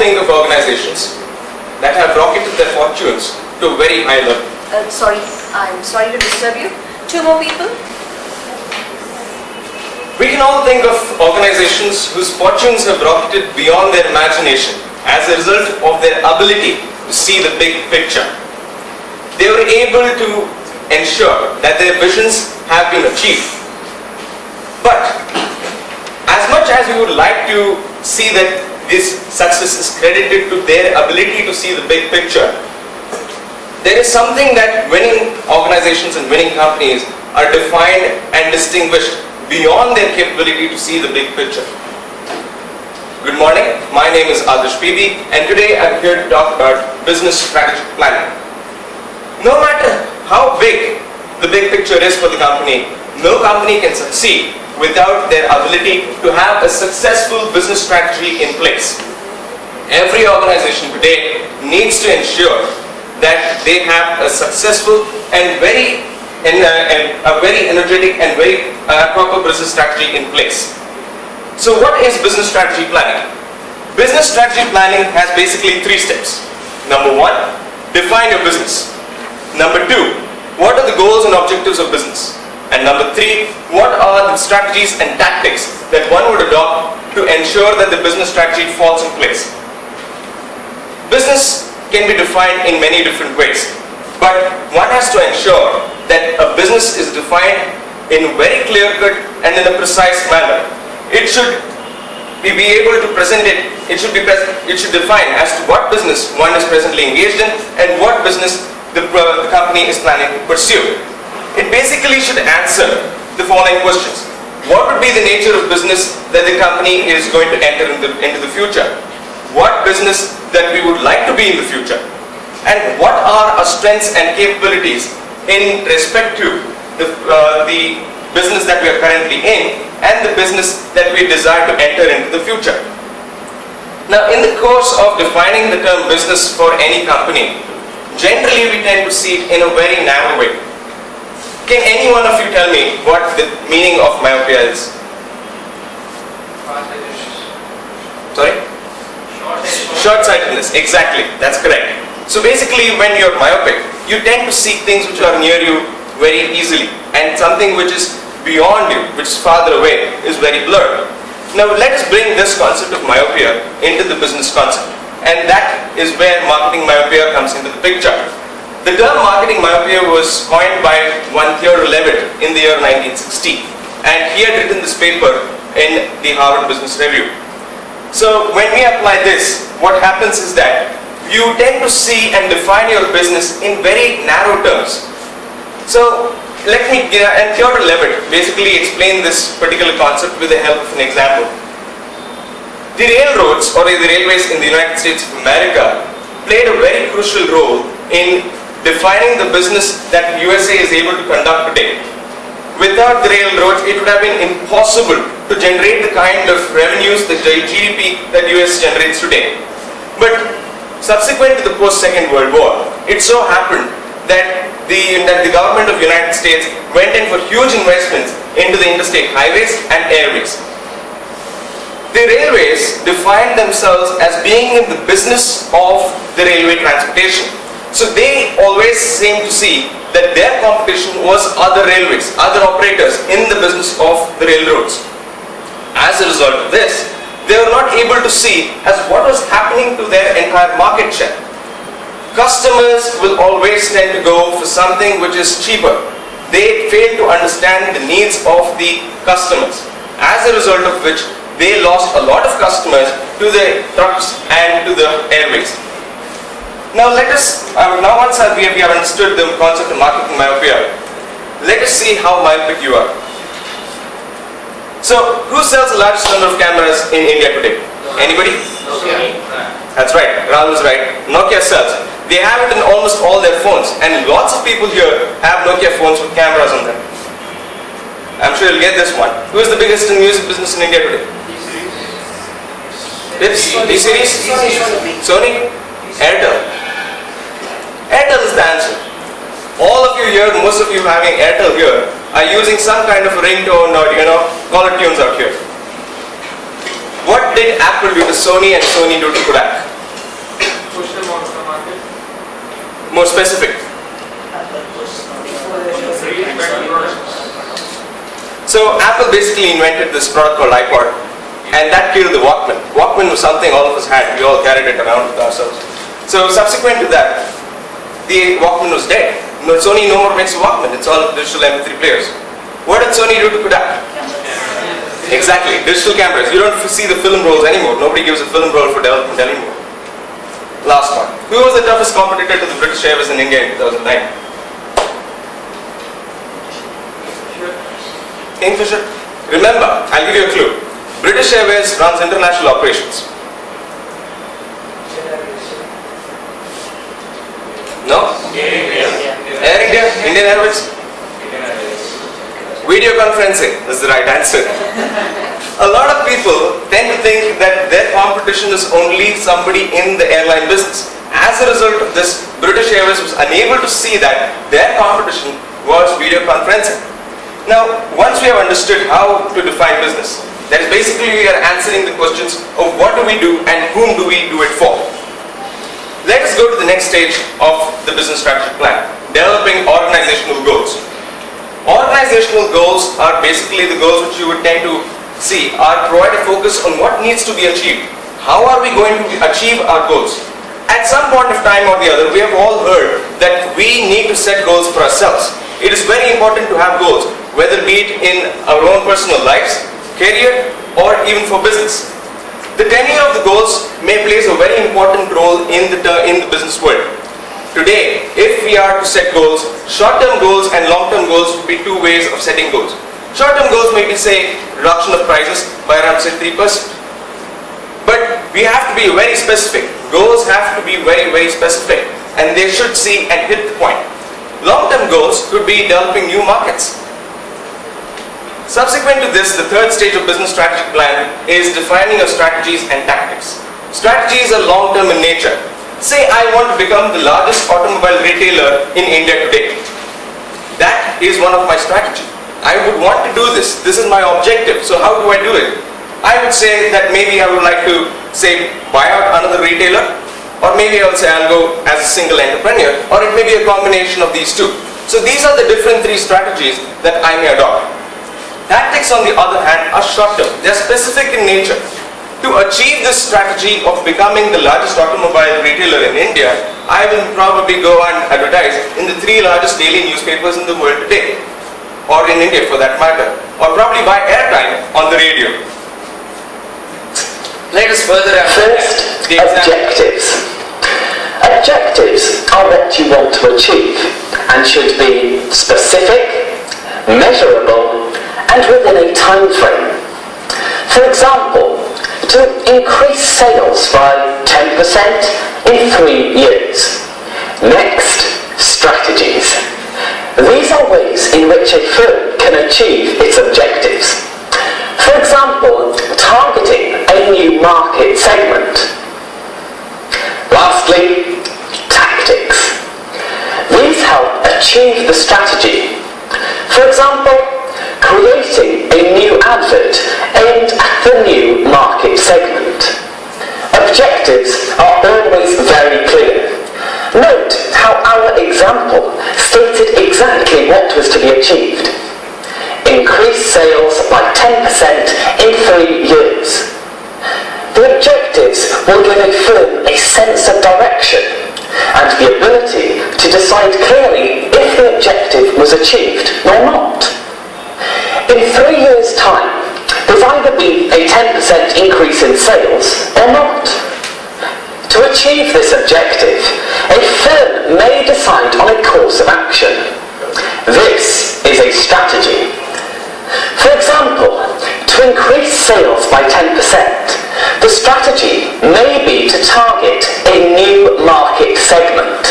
think of organizations that have rocketed their fortunes to a very high level? Sorry, I'm sorry to disturb you. Two more people? We can all think of organizations whose fortunes have rocketed beyond their imagination as a result of their ability to see the big picture. They were able to ensure that their visions have been achieved. But as much as we would like to see that this success is credited to their ability to see the big picture, there is something that winning organizations and winning companies are defined and distinguished beyond their capability to see the big picture. Good morning, my name is Adarsh P B, and today I'm here to talk about business strategic planning. No matter how big the big picture is for the company, no company can succeed without their ability to have a successful business strategy in place. Every organization today needs to ensure that they have a successful and a very energetic and very proper business strategy in place. So what is business strategy planning? Business strategy planning has basically 3 steps. Number 1, define your business. Number 2, what are the goals and objectives of business? And number 3, what are the strategies and tactics that one would adopt to ensure that the business strategy falls in place? Business can be defined in many different ways, but one has to ensure that a business is defined in a very clear-cut and in a precise manner. It should be able to present it. It should define as to what business one is presently engaged in and what business the company is planning to pursue. It basically should answer the following questions. What would be the nature of business that the company is going to enter into the future? What business that we would like to be in the future? And what are our strengths and capabilities in respect to the business that we are currently in and the business that we desire to enter into the future? Now, in the course of defining the term business for any company, generally we tend to see it in a very narrow way. Can any one of you tell me what the meaning of myopia is? Sorry? Short-sightedness, exactly, that's correct. So basically when you're myopic, you tend to see things which are near you very easily, and something which is beyond you, which is farther away, is very blurred. Now let us bring this concept of myopia into the business concept, and that is where marketing myopia comes into the picture. The term marketing myopia was coined by one Theodore Levitt in the year 1960, and he had written this paper in the Harvard Business Review. So when we apply this, what happens is that you tend to see and define your business in very narrow terms. So let me, and Theodore Levitt basically explained this particular concept with the help of an example. The railroads or the railways in the United States of America played a very crucial role in defining the business that USA is able to conduct today. Without the railroads, it would have been impossible to generate the kind of revenues, the GDP that US generates today. But subsequent to the post-Second World War, it so happened that the government of the United States went in for huge investments into the interstate highways and airways. The railways defined themselves as being in the business of the railway transportation. So they always seemed to see that their competition was other railways, other operators in the business of the railroads. As a result of this, they were not able to see as what was happening to their entire market share. Customers will always tend to go for something which is cheaper. They fail to understand the needs of the customers, as a result of which they lost a lot of customers to the trucks and to the airways. Now let us, once we have understood the concept of marketing myopia, let us see how myopic you are. So, who sells the largest number of cameras in India today? Anybody? Nokia. That's right, Rahul is right. Nokia sells. They have it in almost all their phones, and lots of people here have Nokia phones with cameras on them. I'm sure you'll get this one. Who is the biggest in music business in India today? T-Series? Sony? Airtel. Airtel is the answer. All of you here, most of you having Airtel here, are using some kind of ringtone or caller tunes out here. What did Apple do to Sony and Sony do to Kodak? more specific. So Apple basically invented this product called iPod, and that killed the Walkman. Walkman was something all of us had. We all carried it around with ourselves. So subsequent to that, the Walkman was dead. No, Sony no more makes a Walkman. It's all digital MP3 players. What did Sony do to put that? Exactly, digital cameras. You don't see the film rolls anymore. Nobody gives a film roll for development anymore. Last one. Who was the toughest competitor to the British Airways in India in 2009? Kingfisher? Remember, I'll give you a clue. British Airways runs international operations. No? Air India? Indian Airways? Video conferencing is the right answer. A lot of people tend to think that their competition is only somebody in the airline business. As a result of this, British Airways was unable to see that their competition was video conferencing. Now, once we have understood how to define business, that is basically we are answering the questions of what do we do and whom do we do it for. Let us go to the next stage of the business strategy plan, developing organizational goals. Organizational goals are basically the goals which you would tend to see are provide a focus on what needs to be achieved. How are we going to achieve our goals? At some point of time or the other, we have all heard that we need to set goals for ourselves. It is very important to have goals, whether be it in our own personal lives, career, or even for business. The tenure of the goals may play a very important role in the business world. Today, if we are to set goals, short-term goals and long-term goals would be two ways of setting goals. Short-term goals may be, say, reduction of prices by around, say, 3%. But we have to be very specific. Goals have to be very, very specific, and they should see and hit the point. Long-term goals could be developing new markets. Subsequent to this, the third stage of business strategic plan is defining your strategies and tactics. Strategies are long-term in nature. Say I want to become the largest automobile retailer in India today. That is one of my strategies. I would want to do this. This is my objective. So how do I do it? I would say that maybe I would like to, say, buy out another retailer, or maybe I would say I'll go as a single entrepreneur, or it may be a combination of these two. So these are the different three strategies that I may adopt. Tactics, on the other hand, are short-term. They are specific in nature. To achieve this strategy of becoming the largest automobile retailer in India, I will probably go and advertise in the 3 largest daily newspapers in the world today, or in India for that matter, or probably buy airtime on the radio. Let us further First, objectives. Objectives are what you want to achieve and should be specific, measurable, and within a time frame. For example, to increase sales by 10% in 3 years. Next, strategies. These are ways in which a firm can achieve its objectives. For example, targeting a new market segment. Lastly, tactics. These help achieve the strategy. For example, creating a new advert aimed at the new market segment. Objectives are always very clear. Note how our example stated exactly what was to be achieved. Increase sales by 10% in 3 years. The objectives will give a firm a sense of direction and the ability to decide clearly if the objective was achieved or not. In 3 years' time, there's either been a 10% increase in sales or not. To achieve this objective, a firm may decide on a course of action. This is a strategy. For example, to increase sales by 10%, the strategy may be to target a new market segment.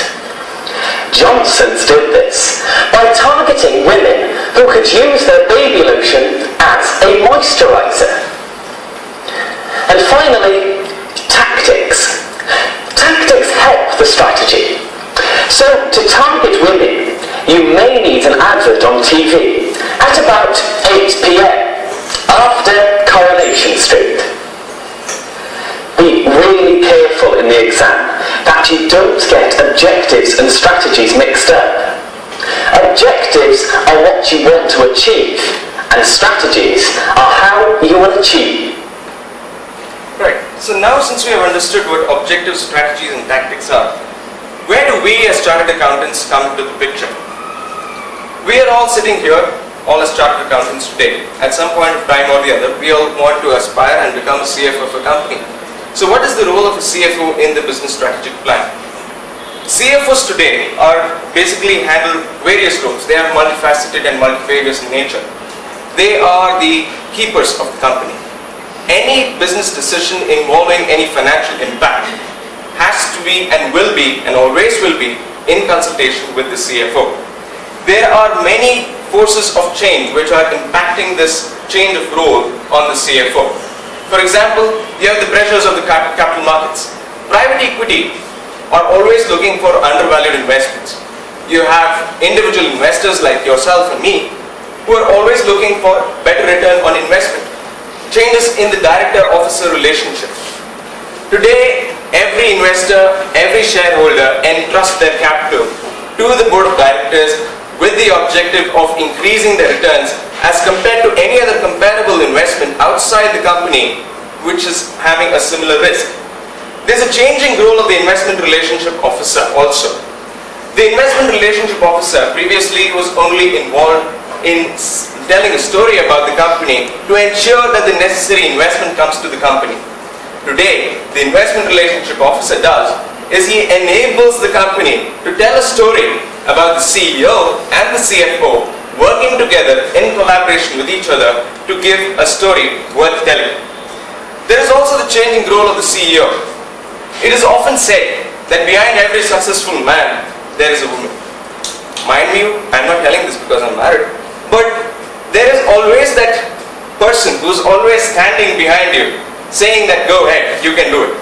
Johnson's did this by targeting women who could use their baby lotion as a moisturiser. And finally, tactics. Tactics help the strategy. So, to target women, you may need an advert on TV at about 8 p.m. after Coronation Street. Be really careful in the exam that you don't get objectives and strategies mixed up. Objectives are what you want to achieve, and strategies are how you will achieve. Right. So now, since we have understood what objectives, strategies and tactics are, where do we as chartered accountants come into the picture? We are all sitting here, all as chartered accountants today. At some point of time or the other, we all want to aspire and become a CFO of a company. So what is the role of a CFO in the business strategic plan? CFOs today are basically handle various roles. They are multifaceted and multifarious in nature. They are the keepers of the company. Any business decision involving any financial impact has to be and will be and always will be in consultation with the CFO. There are many forces of change which are impacting this change of role on the CFO. For example, you have the pressures of the capital markets. Private equity are always looking for undervalued investments. You have individual investors like yourself and me who are always looking for better return on investment. Changes in the director-officer relationship. Today, every investor, every shareholder entrusts their capital to the board of directors with the objective of increasing their returns as compared to any other comparable investment outside the company which is having a similar risk. There's a changing role of the investment relationship officer also. The investment relationship officer previously was only involved in telling a story about the company to ensure that the necessary investment comes to the company. Today, the investment relationship officer does is he enables the company to tell a story about the CEO and the CFO working together in collaboration with each other to give a story worth telling. There is also the changing role of the CEO. It is often said that behind every successful man, there is a woman. Mind you, I'm not telling this because I'm married, but there is always that person who's always standing behind you, saying that go ahead, you can do it.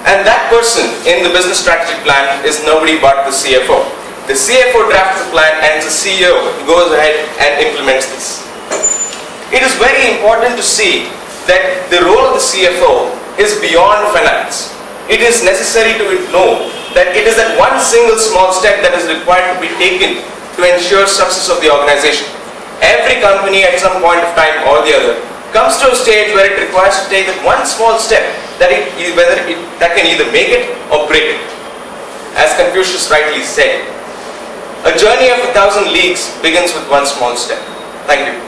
And that person in the business strategic plan is nobody but the CFO. The CFO drafts the plan and the CEO goes ahead and implements this. It is very important to see that the role of the CFO is beyond finance. It is necessary to know that it is that one single small step that is required to be taken to ensure success of the organization. Every company at some point of time or the other comes to a stage where it requires to take that one small step that can either make it or break it. As Confucius rightly said, a journey of 1,000 leagues begins with one small step. Thank you.